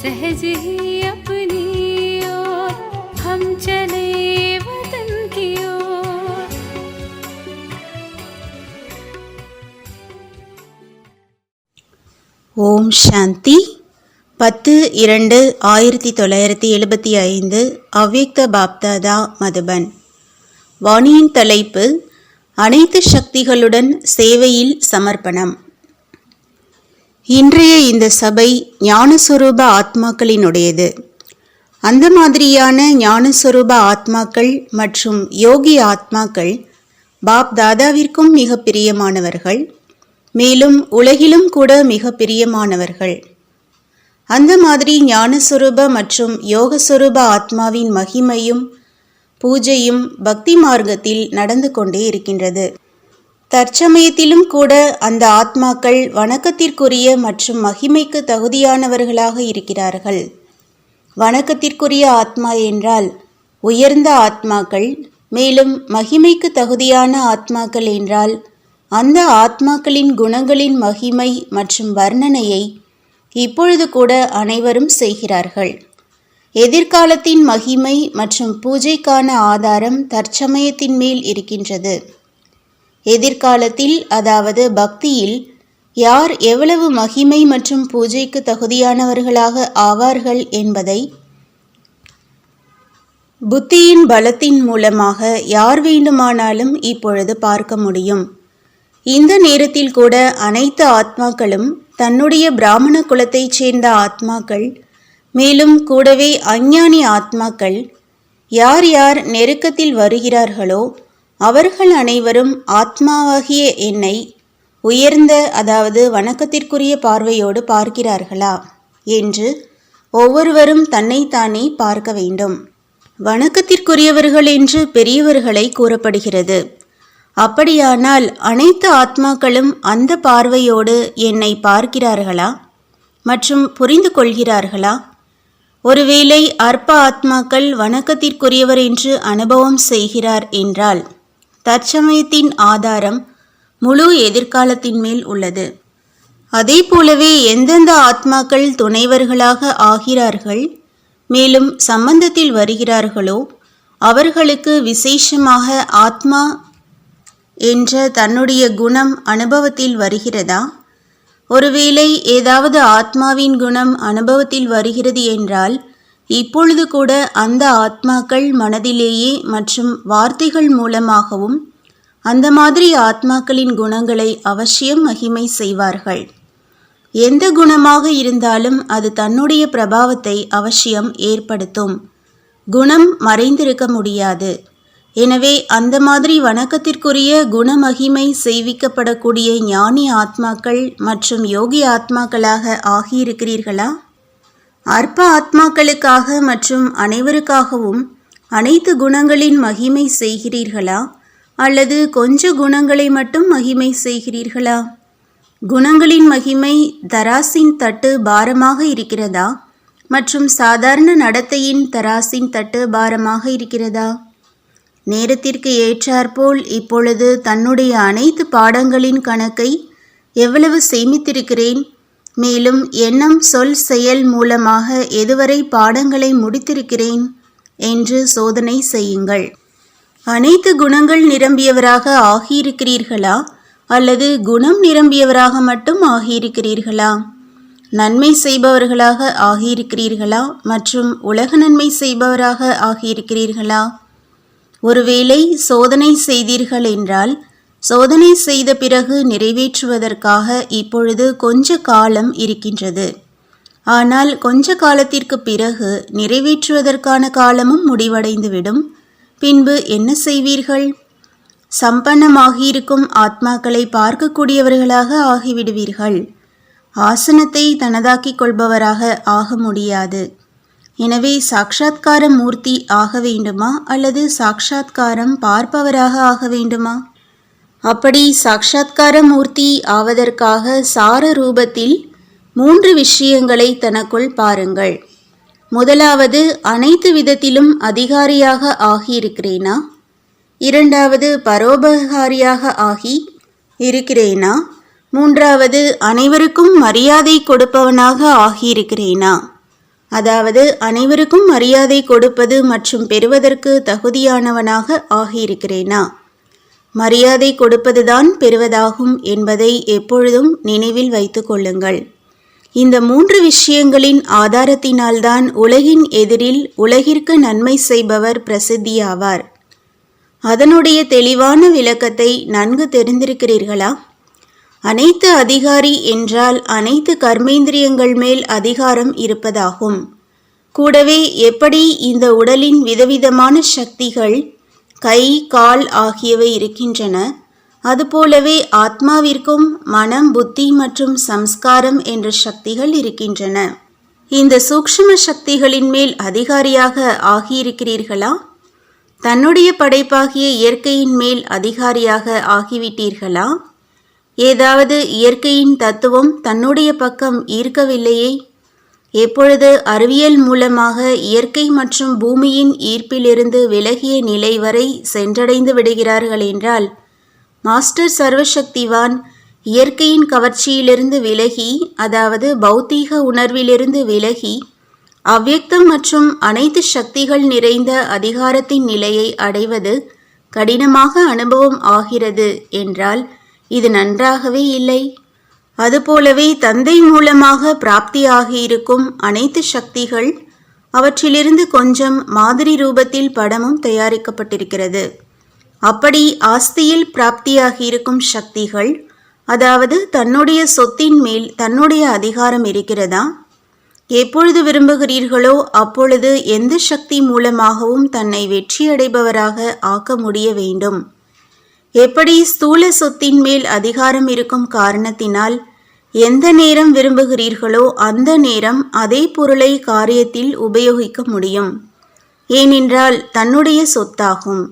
सहज ही अपनी ओर हम चले वतन की ओर। ஓம் சாந்தி. 10/2/1975 அவ்யக்த பாப்தாதா மதுபன். வாணியின் தலைப்பு அனைத்து சக்திகளுடன் சேவையில் சமர்ப்பணம். இன்றைய இந்த சபை ஞானஸ்வரூப ஆத்மாக்களினுடையது. அந்த மாதிரியான ஞானஸ்வரூப ஆத்மாக்கள் மற்றும் யோகி ஆத்மாக்கள் பாப் தாதாவிற்கும் மிக பிரியமானவர்கள், மேலும் உலகிலும் கூட மிக பிரியமானவர்கள். அந்த மாதிரி ஞானஸ்வரூப மற்றும் யோகஸ்வரூப ஆத்மாவின் மகிமையும் பூஜையும் பக்தி மார்க்கத்தில் நடந்து கொண்டே இருக்கின்றது. தற்சமயத்திலும் கூட அந்த ஆத்மாக்கள் வணக்கத்திற்குரிய மற்றும் மகிமைக்கு தகுதியானவர்களாக இருக்கிறார்கள். வணக்கத்திற்குரிய ஆத்மா என்றால் உயர்ந்த ஆத்மாக்கள், மேலும் மகிமைக்கு தகுதியான ஆத்மாக்கள் என்றால் அந்த ஆத்மாக்களின் குணங்களின் மகிமை மற்றும் வர்ணனையை இப்பொழுது கூட அனைவரும் செய்கிறார்கள். எதிர்காலத்தின் மகிமை மற்றும் பூஜைக்கான ஆதாரம் தற்சமயத்தின் மேல் இருக்கின்றது. எதிர்காலத்தில், அதாவது பக்தியில், யார் எவ்வளவு மகிமை மற்றும் பூஜைக்கு தகுதியானவர்களாக ஆவார்கள் என்பதை புத்தியின் பலத்தின் மூலமாக யார் வேண்டுமானாலும் இப்பொழுது பார்க்க முடியும். இந்த நேரத்தில் கூட அனைத்து ஆத்மாக்களும் தன்னுடைய பிராமண குலத்தைச் சேர்ந்த ஆத்மாக்கள், மேலும் கூடவே அஞ்ஞானி ஆத்மாக்கள், யார் யார் நெருக்கத்தில் வருகிறார்களோ அவர்கள் அனைவரும் ஆத்மாவாகிய என்னை உயர்ந்த, அதாவது வணக்கத்திற்குரிய பார்வையோடு பார்க்கிறார்களா என்று ஒவ்வொருவரும் தன்னைத்தானே பார்க்க வேண்டும். வணக்கத்திற்குரியவர்கள் என்று பெரியவர்களை கூறப்படுகிறது. அப்படியானால் அனைத்து ஆத்மாக்களும் அந்த பார்வையோடு என்னை பார்க்கிறார்களா மற்றும் புரிந்து கொள்கிறார்களா? ஒருவேளை அற்ப ஆத்மாக்கள் வணக்கத்திற்குரியவர் என்று அனுபவம் செய்கிறார் என்றால் தற்சமயத்தின் ஆதாரம் முழு எதிர்காலத்தின் மேல் உள்ளது. அதே போலவே எந்தெந்த ஆத்மாக்கள் துணைவர்களாக ஆகிறார்கள், மேலும் சம்பந்தத்தில் வருகிறார்களோ அவர்களுக்கு விசேஷமாக ஆத்மா என்ற தன்னுடைய குணம் அனுபவத்தில் வருகிறதா? ஒருவேளை ஏதாவது ஆத்மாவின் குணம் அனுபவத்தில் வருகிறது என்றால் இப்பொழுது கூட அந்த ஆத்மாக்கள் மனதிலேயே மற்றும் வார்த்தைகள் மூலமாகவும் அந்த மாதிரி ஆத்மாக்களின் குணங்களை அவசியம் மகிமை செய்வார்கள். எந்த குணமாக இருந்தாலும் அது தன்னுடைய பிரபாவத்தை அவசியம் ஏற்படுத்தும். குணம் மறைந்திருக்க முடியாது. எனவே அந்த மாதிரி வணக்கத்திற்குரிய குணமகிமை செய்விக்கப்படக்கூடிய ஞானி ஆத்மாக்கள் மற்றும் யோகி ஆத்மாக்களாக ஆகியிருக்கிறீர்களா? அற்ப ஆத்மாக்களுக்காக மற்றும் அனைவருக்காகவும் அனைத்து குணங்களின் மகிமை செய்கிறீர்களா, அல்லது கொஞ்ச குணங்களை மட்டும் மகிமை செய்கிறீர்களா? குணங்களின் மகிமை தராசின் தட்டு பாரமாக இருக்கிறதா மற்றும் சாதாரண நடத்தையின் தராசின் தட்டு பாரமாக இருக்கிறதா? நேரத்திற்கு ஏற்றாற்போல் இப்பொழுது தன்னுடைய அனைத்து பாடங்களின் கணக்கை எவ்வளவு சேமித்திருக்கிறேன், மேலும் எண்ணம் சொல் செயல் மூலமாக எதுவரை பாடங்களை முடித்திருக்கிறேன் என்று சோதனை செய்யுங்கள். அனைத்து குணங்கள் நிரம்பியவராக ஆகியிருக்கிறீர்களா, அல்லது குணம் நிரம்பியவராக மட்டும் ஆகியிருக்கிறீர்களா? நன்மை செய்பவர்களாக ஆகியிருக்கிறீர்களா மற்றும் உலக நன்மை செய்பவராக ஆகியிருக்கிறீர்களா? ஒருவேளை சோதனை செய்தீர்கள் என்றால் சோதனை செய்த பிறகு நிறைவேற்றுவதற்காக இப்பொழுது கொஞ்ச காலம் இருக்கின்றது. ஆனால் கொஞ்ச காலத்திற்கு பிறகு நிறைவேற்றுவதற்கான காலமும் முடிவடைந்துவிடும். பின்பு என்ன செய்வீர்கள்? சம்பன்னமாகியிருக்கும் ஆத்மாக்களை பார்க்கக்கூடியவர்களாக ஆகிவிடுவீர்கள். ஆசனத்தை தனதாக்கிக் கொள்பவராக ஆக முடியாது. எனவே சாட்சாத்கார மூர்த்தி ஆக வேண்டுமா அல்லது சாட்சாத்காரம் பார்ப்பவராக ஆக வேண்டுமா? அப்படி சாட்சாத்கார மூர்த்தி ஆவதற்காக சார ரூபத்தில் 3 விஷயங்களை தனக்குள் பாருங்கள். முதலாவது, அனைத்து விதத்திலும் அதிகாரியாக ஆகியிருக்கிறேனா? இரண்டாவது, பரோபகாரியாக ஆகி இருக்கிறேனா? மூன்றாவது, அனைவருக்கும் மரியாதை கொடுப்பவனாக ஆகியிருக்கிறேனா? அதாவது அனைவருக்கும் மரியாதை கொடுப்பது மற்றும் பெறுவதற்கு தகுதியானவனாக ஆகியிருக்கிறேனா? மரியாதை கொடுப்பதுதான் பெறுவதாகும் என்பதை எப்பொழுதும் நினைவில் வைத்துக் கொள்ளுங்கள். இந்த 3 விஷயங்களின் ஆதாரத்தினால்தான் உலகின் எதிரில் உலகிற்கு நன்மை செய்பவர் பிரசித்தியாவார். அதனுடைய தெளிவான விளக்கத்தை நன்கு தெரிந்திருக்கிறீர்களா? அனைத்து அதிகாரி என்றால் அனைத்து கர்மேந்திரியங்கள் மேல் அதிகாரம் இருப்பதாகும். கூடவே எப்படி இந்த உடலின் விதவிதமான சக்திகள் கை, கால் ஆகியவை இருக்கின்றன, அதுபோலவே ஆத்மாவிற்கும் மனம், புத்தி மற்றும் சம்ஸ்காரம் என்ற சக்திகள் இருக்கின்றன. இந்த சூக்ஷ்ம சக்திகளின் மேல் அதிகாரியாக ஆகியிருக்கிறீர்களா? தன்னுடைய படைப்பாகிய இயற்கையின் மேல் அதிகாரியாக ஆகிவிட்டீர்களா? ஏதாவது இயற்கையின் தத்துவம் தன்னுடைய பக்கம் ஈர்க்கவில்லையே? எப்பொழுது அறிவியல் மூலமாக இயற்கை மற்றும் பூமியின் ஈர்ப்பிலிருந்து விலகிய நிலை வரை சென்றடைந்து விடுகிறார்கள் என்றால், மாஸ்டர் சர்வசக்திவான் இயற்கையின் கவர்ச்சியிலிருந்து விலகி, அதாவது பௌத்தீக உணர்விலிருந்து விலகி, அவ்யக்தம் மற்றும் அனைத்து சக்திகள் நிறைந்த அதிகாரத்தின் நிலையை அடைவது கடினமாக அனுபவம் ஆகிறது என்றால் இது நன்றாகவே இல்லை. அதுபோலவே தந்தை மூலமாக பிராப்தியாகியிருக்கும் அனைத்து சக்திகள், அவற்றிலிருந்து கொஞ்சம் மாதிரி ரூபத்தில் படமும் தயாரிக்கப்பட்டிருக்கிறது. அப்படி ஆஸ்தியில் பிராப்தியாகியிருக்கும் சக்திகள், அதாவது தன்னுடைய சொத்தின் மேல் தன்னுடைய அதிகாரம் இருக்கிறதா? எப்பொழுது விரும்புகிறீர்களோ அப்பொழுது எந்த சக்தி மூலமாகவும் தன்னை வெற்றியடைபவராக ஆக்க முடிய வேண்டும். எப்படி ஸ்தூல சொத்தின் மேல் அதிகாரம் இருக்கும் காரணத்தினால் எந்த நேரம் விரும்புகிறீர்களோ அந்த நேரம் அதே பொருளை காரியத்தில் உபயோகிக்க முடியும். ஏனென்றால் தன்னுடைய சொத்தாகும்.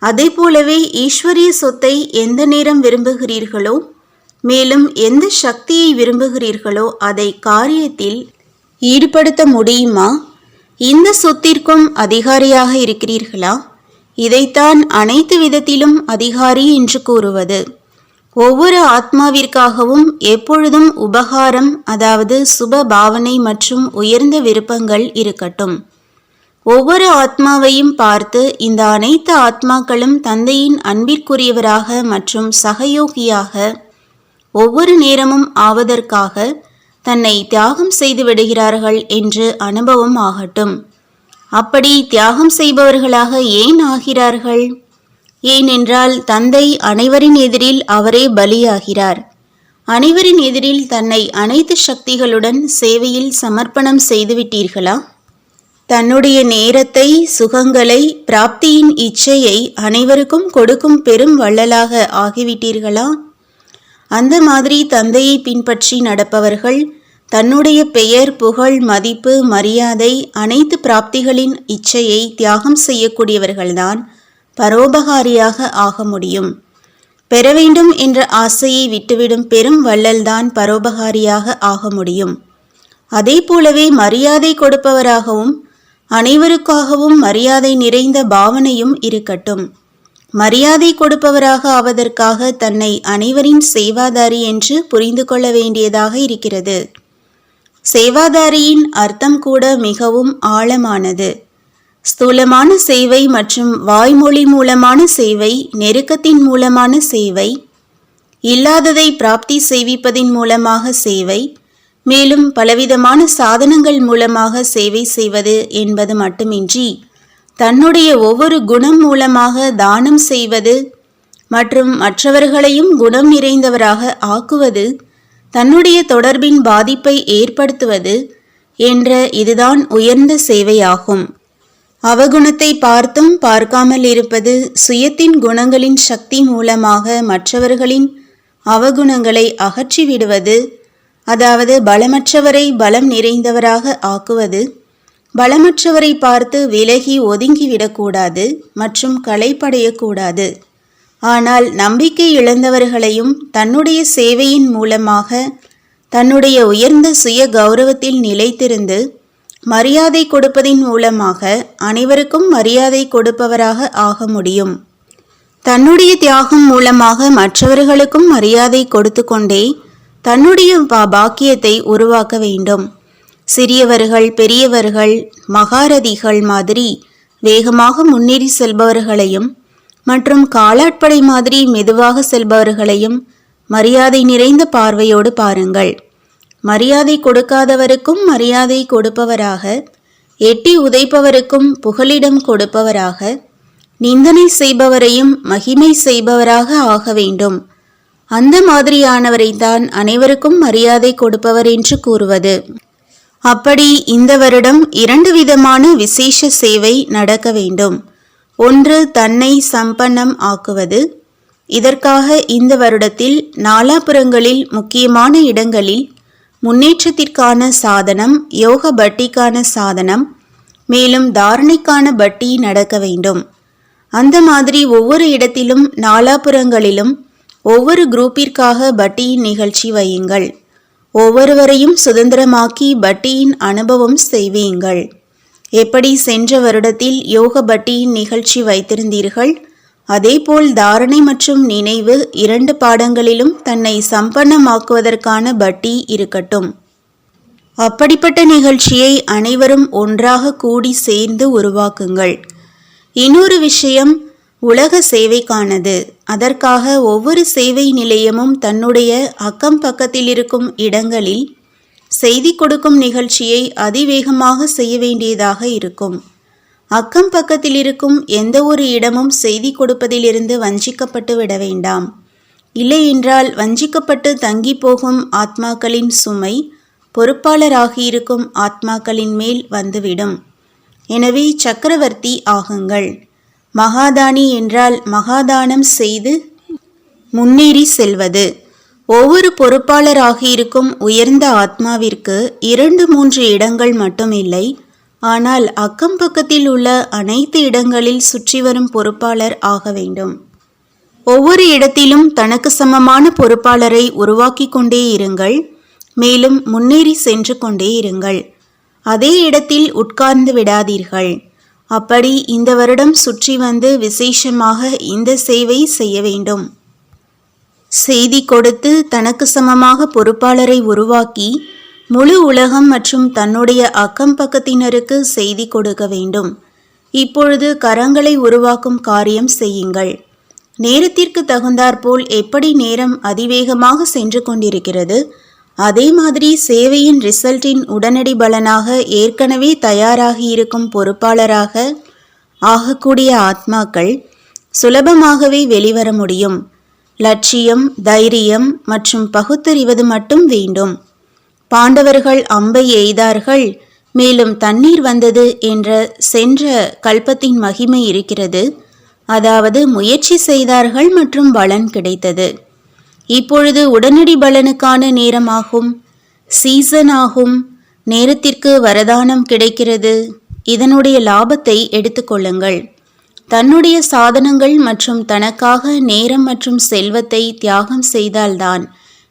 அதே போலவே ஈஸ்வரிய சொத்தை எந்த நேரம் விரும்புகிறீர்களோ, மேலும் எந்த சக்தியை விரும்புகிறீர்களோ அதை காரியத்தில் ஈடுபடுத்த முடியுமா? இந்த சொத்திற்கும் அதிகாரியாக இருக்கிறீர்களா? இதைத்தான் அனைத்து விதத்திலும் அதிகாரி என்று கூறுவது. ஒவ்வொரு ஆத்மாவிற்காகவும் எப்பொழுதும் உபகாரம், அதாவது சுப பாவனை மற்றும் உயர்ந்த விருப்பங்கள் இருக்கட்டும். ஒவ்வொரு ஆத்மாவையும் பார்த்து இந்த அனைத்து ஆத்மாக்களும் தந்தையின் அன்பிற்குரியவராக மற்றும் சகயோகியாக ஒவ்வொரு நேரமும் ஆவதற்காக தன்னை தியாகம் செய்து விடுகிறார்கள் என்று அனுபவம் ஆகட்டும். அப்படி தியாகம் செய்பவர்களாக ஏன் ஆகிறார்கள்? ஏனென்றால் தந்தை அனைவரின் எதிரில் அவரே பலியாகிறார். அனைவரின் எதிரில் தன்னை அனைத்து சக்திகளுடன் சேவையில் சமர்ப்பணம் செய்துவிட்டீர்களா? தன்னுடைய நேரத்தை, சுகங்களை, பிராப்தியின் இச்சையை அனைவருக்கும் கொடுக்கும் பெரும் வள்ளலாக ஆகிவிட்டீர்களா? அந்த மாதிரி தந்தையை பின்பற்றி நடப்பவர்கள் தன்னுடைய பெயர், புகழ், மதிப்பு, மரியாதை, அனைத்து பிராப்திகளின் இச்சையை தியாகம் செய்யக்கூடியவர்கள்தான் பரோபகாரியாக ஆக முடியும். பெற வேண்டும் என்ற ஆசையை விட்டுவிடும் பெரும் வள்ளல்தான் பரோபகாரியாக ஆக முடியும். அதே போலவே மரியாதை கொடுப்பவராகவும் அனைவருக்காகவும் மரியாதை நிறைந்த பாவனையும் இருக்கட்டும். மரியாதை கொடுப்பவராக ஆவதற்காக தன்னை அனைவரின் சேவாதாரி என்று புரிந்து கொள்ள வேண்டியதாக இருக்கிறது. சேவாதாரியின் அர்த்தம் கூட மிகவும் ஆழமானது. ஸ்தூலமான சேவை மற்றும் வாய்மொழி மூலமான சேவை, நெருக்கத்தின் மூலமான சேவை, இல்லாததை பிராப்தி செய்விப்பதின் மூலமாக சேவை, மேலும் பலவிதமான சாதனங்கள் மூலமாக சேவை செய்வது என்பது மட்டுமின்றி தன்னுடைய ஒவ்வொரு குணம் மூலமாக தானம் செய்வது மற்றும் மற்றவர்களையும் குணம் நிறைந்தவராக ஆக்குவது, தன்னுடைய தொடர்பின் பாதிப்பை ஏற்படுத்துவது, என்ற இதுதான் உயர்ந்த சேவையாகும். அவகுணத்தை பார்த்தும் பார்க்காமல் இருப்பது, சுயத்தின் குணங்களின் சக்தி மூலமாக மற்றவர்களின் அவகுணங்களை அகற்றிவிடுவது, அதாவது பலமற்றவரை பலம் நிறைந்தவராக ஆக்குவது, பலமற்றவரை பார்த்து விலகி ஒதுங்கிவிடக்கூடாது மற்றும் களைப்படையக்கூடாது. ஆனால் நம்பிக்கை இழந்தவர்களையும் தன்னுடைய சேவையின் மூலமாக தன்னுடைய உயர்ந்த சுய கௌரவத்தில் நிலைத்திருந்து மரியாதை கொடுப்பதின் மூலமாக அனைவருக்கும் மரியாதை கொடுப்பவராக ஆக முடியும். தன்னுடைய தியாகம் மூலமாக மற்றவர்களுக்கும் மரியாதை கொடுத்து கொண்டே தன்னுடைய பாக்கியத்தை உருவாக்க வேண்டும். சிறியவர்கள், பெரியவர்கள், மகாரதிகள் மாதிரி வேகமாக முன்னேறி செல்பவர்களையும் மற்றும் காலாட்படை மாதிரி மெதுவாக செல்பவர்களையும் மரியாதை நிறைந்த பார்வையோடு பாருங்கள். மரியாதை கொடுக்காதவருக்கும் மரியாதை கொடுப்பவராக, எட்டி உதைப்பவருக்கும் புகலிடம் கொடுப்பவராக, நிந்தனை செய்பவரையும் மகிமை செய்பவராக ஆக வேண்டும். அந்த மாதிரியானவரைத்தான் அனைவருக்கும் மரியாதை கொடுப்பவர் என்று கூறுவது. அப்படி இந்த வருடம் 2 விதமான விசேஷ சேவை நடக்க வேண்டும். ஒன்று, தன்னை சம்பன்னம் ஆக்குவது. இதற்காக இந்த வருடத்தில் நாலாபுறங்களில் முக்கியமான இடங்களில் முன்னேற்றத்திற்கான சாதனம், யோக பட்டிக்கான சாதனம், மேலும் தாரணைக்கான பட்டி நடக்க வேண்டும். அந்த மாதிரி ஒவ்வொரு இடத்திலும் நாலாபுறங்களிலும் ஒவ்வொரு குரூப்பிற்காக பட்டியின் நிகழ்ச்சி வையுங்கள். ஒவ்வொருவரையும் சுதந்திரமாக்கி பட்டியின் அனுபவம் செய்வீங்கள். எப்படி சென்ற வருடத்தில் யோக பட்டியின் நிகழ்ச்சி வைத்திருந்தீர்கள், அதேபோல் தாரணை மற்றும் நினைவு 2 பாடங்களிலும் தன்னை சம்பன்னமாக்குவதற்கான பட்டி இருக்கட்டும். அப்படிப்பட்ட நிகழ்ச்சியை அனைவரும் ஒன்றாக கூடி சேர்ந்து உருவாக்குங்கள். இன்னொரு விஷயம் உலக சேவைக்கானது. அதற்காக ஒவ்வொரு சேவை நிலையமும் தன்னுடைய அக்கம் பக்கத்தில் இருக்கும் இடங்களில் செய்தி கொடுக்கும் நிகழ்ச்சியை அதிவேகமாக செய்ய வேண்டியதாக இருக்கும். அக்கம் பக்கத்தில் இருக்கும் எந்த ஒரு இடமும் செய்தி கொடுப்பதிலிருந்து வஞ்சிக்கப்பட்டு விட வேண்டாம். இல்லையென்றால் வஞ்சிக்கப்பட்டு தங்கி போகும் ஆத்மாக்களின் சுமை பொறுப்பாளராகியிருக்கும் ஆத்மாக்களின் மேல் வந்துவிடும். எனவே சக்கரவர்த்தி ஆகுங்கள். மகாதானி என்றால் மகாதானம் செய்து முன்னேறி செல்வது. ஒவ்வொரு பொறுப்பாளராகியிருக்கும் உயர்ந்த ஆத்மாவிற்கு 2-3 இடங்கள் மட்டும் இல்லை, ஆனால் அக்கம் பக்கத்தில் உள்ள அனைத்து இடங்களில் சுற்றி வரும் பொறுப்பாளர் ஆக வேண்டும். ஒவ்வொரு இடத்திலும் தனக்கு சமமான பொறுப்பாளரை உருவாக்கி கொண்டே இருங்கள். மேலும் முன்னேறி சென்று கொண்டே இருங்கள். அதே இடத்தில் உட்கார்ந்து விடாதீர்கள். அப்படி இந்த வருடம் சுற்றி வந்து விசேஷமாக இந்த சேவை செய்ய வேண்டும். செய்தி கொடுத்து தனக்கு சமமாக பொறுப்பாளரை உருவாக்கி முழு உலகம் மற்றும் தன்னுடைய அக்கம் பக்கத்தினருக்கு செய்தி கொடுக்க வேண்டும். இப்பொழுது கரங்களை உருவாக்கும் காரியம் செய்யுங்கள். நேரத்திற்கு தகுந்தாற்போல் எப்படி நேரம் அதிவேகமாக சென்று கொண்டிருக்கிறது, அதே மாதிரி சேவையின் ரிசல்ட்டின் உடனடி பலனாக ஏற்கனவே தயாராகி இருக்கும் பொறுப்பாளராக ஆகக்கூடிய ஆத்மாக்கள் சுலபமாகவே வெளிவர முடியும். லட்சியம், தைரியம் மற்றும் பகுத்தறிவது மட்டும் வேண்டும். பாண்டவர்கள் அம்பை எய்தார்கள், மேலும் தண்ணீர் வந்தது என்ற சென்ற கல்பத்தின் மகிமை இருக்கிறது. அதாவது முயற்சி செய்தார்கள் மற்றும் பலன் கிடைத்தது. இப்பொழுது உடனடி பலனுக்கான நேரமாகும், சீசன் ஆகும். நேரத்திற்கு வரதானம் கிடைக்கிறது. இதனுடைய லாபத்தை எடுத்துக்கொள்ளுங்கள். தன்னுடைய சாதனங்கள் மற்றும் தனக்காக நேரம் மற்றும் செல்வத்தை தியாகம் செய்தால்தான்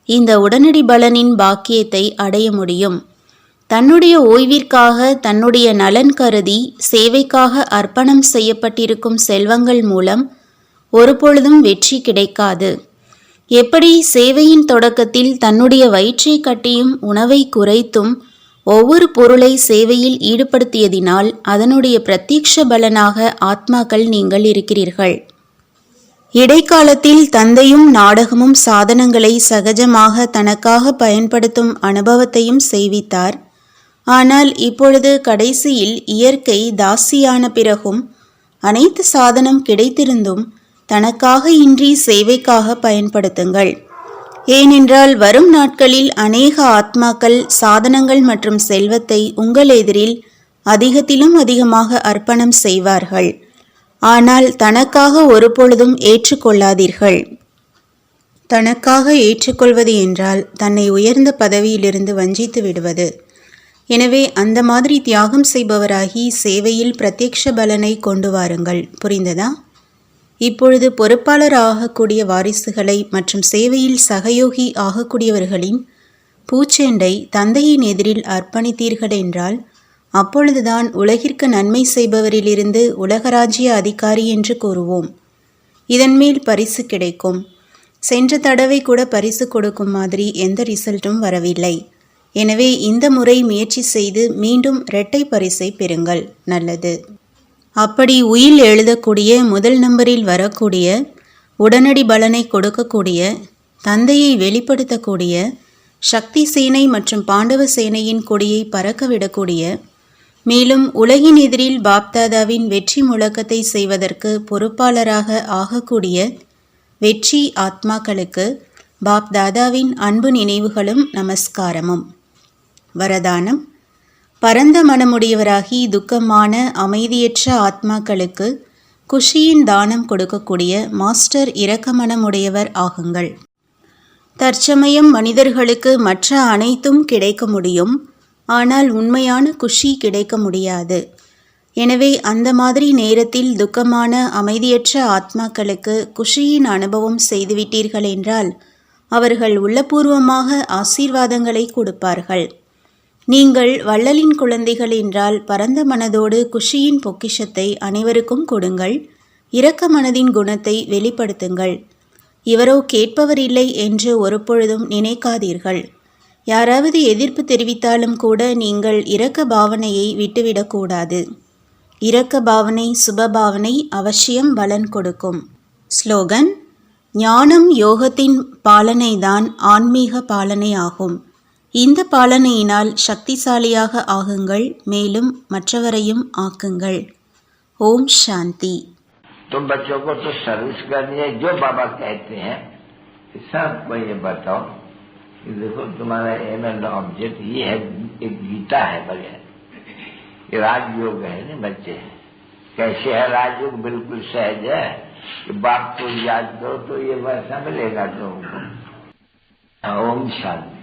இந்த உடனடி பலனின் பாக்கியத்தை அடைய முடியும். தன்னுடைய ஓய்விற்காக, தன்னுடைய நலன் கருதி சேவைக்காக அர்ப்பணம் செய்யப்பட்டிருக்கும் செல்வங்கள் மூலம் ஒருபொழுதும் வெற்றி கிடைக்காது. எப்படி சேவையின் தொடக்கத்தில் தன்னுடைய வயிற்றை கட்டியும் உணவை குறைத்தும் ஒவ்வொரு பொருளை சேவையில் ஈடுபடுத்தியதினால் அதனுடைய பிரத்யக்ஷ பலனாக ஆத்மாக்கள் நீங்கள் இருக்கிறீர்கள். இடைக்காலத்தில் தந்தையும் நாடகமும் சாதனங்களை சகஜமாக தனக்காக பயன்படுத்தும் அனுபவத்தையும் செய்வித்தார். ஆனால் இப்பொழுது கடைசியில் இயற்கை தாசியான பிறகும் அனைத்து சாதனம் கிடைத்திருந்தும் தனக்காக இன்றி சேவைக்காக பயன்படுத்துங்கள். ஏனென்றால் வரும் நாட்களில் அநேக ஆத்மாக்கள் சாதனங்கள் மற்றும் செல்வத்தை உங்கள் எதிரில் அதிகத்திலும் அதிகமாக அர்ப்பணம் செய்வார்கள். ஆனால் தனக்காக ஒருபொழுதும் ஏற்றுக்கொள்ளாதீர்கள். தனக்காக ஏற்றுக்கொள்வது என்றால் தன்னை உயர்ந்த பதவியிலிருந்து வஞ்சித்து விடுவது. எனவே அந்த மாதிரி தியாகம் செய்பவராகி சேவையில் பிரத்யக்ஷ பலனை கொண்டு வாருங்கள். புரிந்ததா? இப்பொழுது பொறுப்பாளர் ஆகக்கூடிய வாரிசுகளை மற்றும் சேவையில் சகயோகி ஆகக்கூடியவர்களின் பூச்செண்டை தந்தையின் எதிரில் அர்ப்பணித்தீர்கள் என்றால் அப்பொழுதுதான் உலகிற்கு நன்மை செய்பவரிலிருந்து உலகராஜ்ய அதிகாரி என்று கூறுவோம். இதன் மேல் பரிசு கிடைக்கும். சென்ற தடவை கூட பரிசு கொடுக்கும் மாதிரி எந்த ரிசல்ட்டும் வரவில்லை. எனவே இந்த முறை முயற்சி செய்து மீண்டும் இரட்டை பரிசை பெறுங்கள். நல்லது. அப்படி உயில் எழுதக்கூடிய முதல் நம்பரில் வரக்கூடிய உடனடி பலனை கொடுக்கக்கூடிய தந்தையை வெளிப்படுத்தக்கூடிய சக்தி சேனை மற்றும் பாண்டவ சேனையின் கொடியை பறக்கவிடக்கூடிய மேலும் உலகின் எதிரில் பாப்தாதாவின் வெற்றி முழக்கத்தை செய்வதற்கு பொறுப்பாளராக ஆகக்கூடிய வெற்றி ஆத்மாக்களுக்கு பாப்தாதாவின் அன்பு நினைவுகளும் நமஸ்காரமும். வரதானம்: பரந்த மனமுடையவராகி துக்கமான அமைதியற்ற ஆத்மாக்களுக்கு குஷியின் தானம் கொடுக்கக்கூடிய மாஸ்டர் இரக்க மனமுடையவர் ஆகுங்கள். தற்சமயம் மனிதர்களுக்கு மற்ற அனைத்தும் கிடைக்க முடியும், ஆனால் உண்மையான குஷி கிடைக்க முடியாது. எனவே அந்த மாதிரி நேரத்தில் துக்கமான அமைதியற்ற ஆத்மாக்களுக்கு குஷியின் அனுபவம் செய்துவிட்டீர்கள் என்றால் அவர்கள் உள்ளபூர்வமாக ஆசீர்வாதங்களை கொடுப்பார்கள். நீங்கள் வள்ளலின் குழந்தைகள் என்றால் பரந்த மனதோடு குஷியின் பொக்கிஷத்தை அனைவருக்கும் கொடுங்கள். இரக்க மனதின் குணத்தை வெளிப்படுத்துங்கள். இவரோ கேட்பவர் இல்லை என்று ஒருபொழுதும் நினைக்காதீர்கள். யாராவது எதிர்ப்பு தெரிவித்தாலும் கூட நீங்கள் இரக்க பாவனையை விட்டுவிடக்கூடாது. இரக்க பாவனை சுபபாவனை அவசியம் பலன் கொடுக்கும். ஸ்லோகன்: ஞானம் யோகத்தின் பாலனைதான் ஆன்மீக பாலனை ஆகும். இந்த பாலனையினால் சக்திசாலியாக ஆகுங்கள், மேலும் மற்றவரையும் ஆக்குங்கள். ஓம் சாந்தி. तुम बच्चों को तो सर्विस करनी है, जो बाबा कहते हैं सबको ये बताओ कि देखो तुम्हारा एम एंड ऑब्जेक्ट ये है, एक गीता है बगैर ये राजयोग है ना बच्चे। कैसे है राजयोग? बिल्कुल सहज है कि बाप को याद करो तो ये वैसा मिलेगा तुमको। ओम शांति।